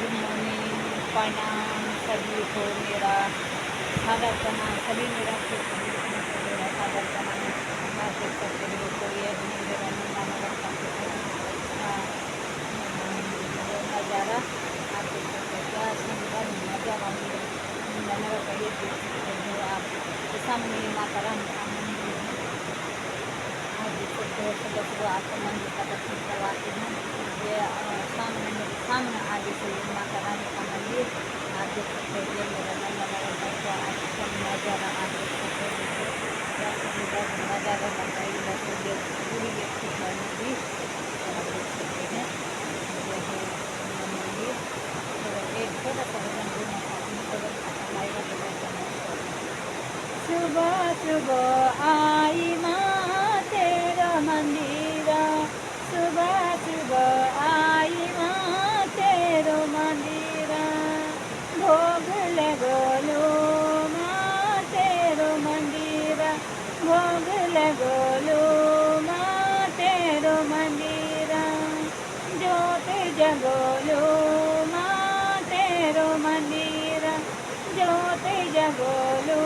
Good morning, प्रणाम सभी को मेरा सादर प्रणाम। सभी मेरा मेरा सादर प्रणाम। आप देख सकते हो कोई अपनी मेरा नज़ारा आप देख सकते हो, क्या सुंदर नज़ारा नज़ारा कहिए देख सकते हो आप। तो सामने माता रानी का मंदिर है। आप देख सकते हो सुबह सुबह आपको मंदिर का दर्शन करवाते हैं। ये सामने मेरे सामने आगे से ये माता रानी का मंदिर आप देख सकते हो। ये मेरा नज़ारा नज़ारा आप देख सकते हो। क्या सुंदर नज़ारा बताइए तो ये पूरी व्यक्ति है नदी आप देख सकते हैं। ये है ये मंदिर। तो एक थोड़ा सा भजन बोलना चाहती हूँ, भजन अच्छा लाएगा तो मैं करना। सुबह सुबह आई माँ तेरा मंदिरा, सुबह सुबह आई माँ तेरो मंदिरा, भोग लगोलो माँ तेरो मंदिरा, भोग लगोलो माँ तेरो मंदिरा, ज्योत जगोलो माँ तेरो मंदिरा, ज्योत जगोलो